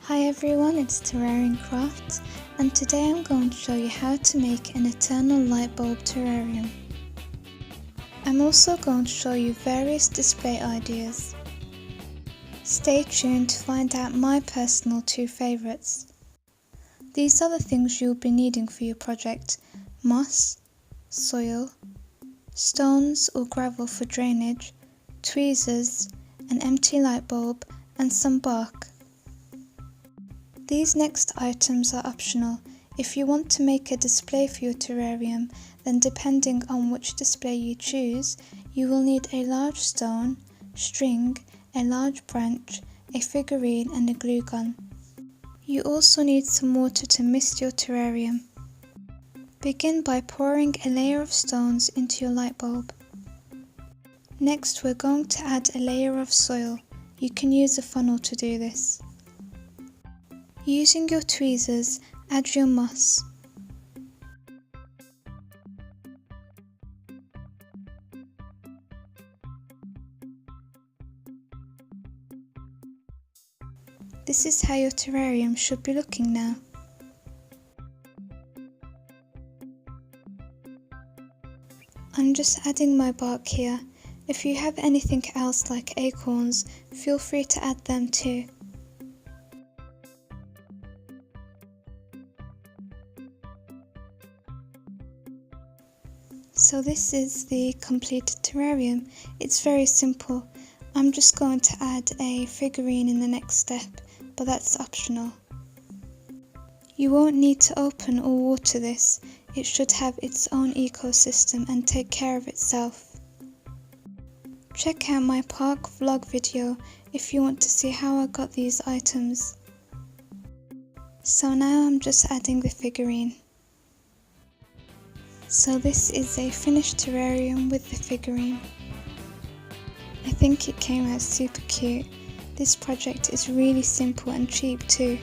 Hi everyone, it's Terrarium Crafts, and today I'm going to show you how to make an eternal light bulb terrarium. I'm also going to show you various display ideas. Stay tuned to find out my personal two favourites. These are the things you'll be needing for your project: moss, soil, stones or gravel for drainage, tweezers, an empty light bulb and some bark. These next items are optional. If you want to make a display for your terrarium, then depending on which display you choose, you will need a large stone, string, a large branch, a figurine and a glue gun. You also need some water to mist your terrarium. Begin by pouring a layer of stones into your light bulb. Next we're going to add a layer of soil. You can use a funnel to do this. Using your tweezers, add your moss. This is how your terrarium should be looking now. I'm just adding my bark here. If you have anything else like acorns, feel free to add them too. So this is the completed terrarium. It's very simple. I'm just going to add a figurine in the next step, but that's optional. You won't need to open or water this. It should have its own ecosystem and take care of itself. Check out my park vlog video if you want to see how I got these items. So now I'm just adding the figurine. So this is a finished terrarium with the figurine. I think it came out super cute. This project is really simple and cheap too.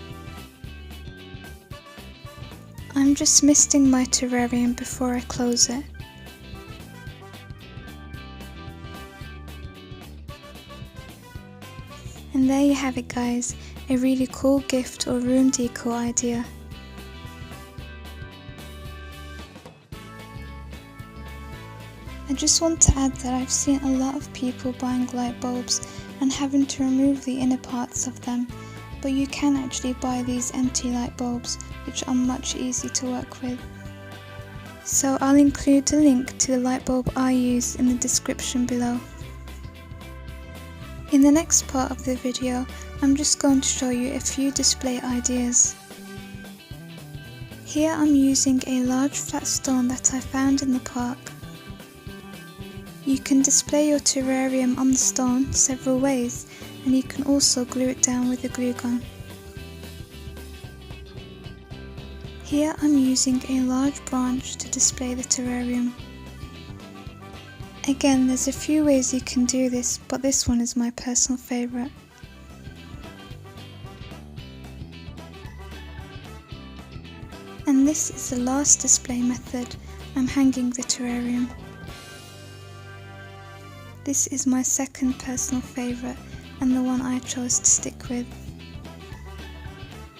I'm just misting my terrarium before I close it. And there you have it guys, a really cool gift or room decor idea. I just want to add that I've seen a lot of people buying light bulbs and having to remove the inner parts of them, but you can actually buy these empty light bulbs which are much easier to work with. So I'll include a link to the light bulb I use in the description below. In the next part of the video, I'm just going to show you a few display ideas. Here I'm using a large flat stone that I found in the park. You can display your terrarium on the stone several ways, and you can also glue it down with a glue gun. Here I'm using a large branch to display the terrarium. Again, there's a few ways you can do this, but this one is my personal favourite. And this is the last display method. I'm hanging the terrarium. This is my second personal favourite and the one I chose to stick with.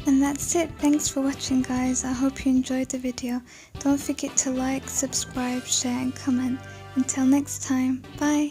And that's it. Thanks for watching guys. I hope you enjoyed the video. Don't forget to like, subscribe, share and comment. Until next time, bye!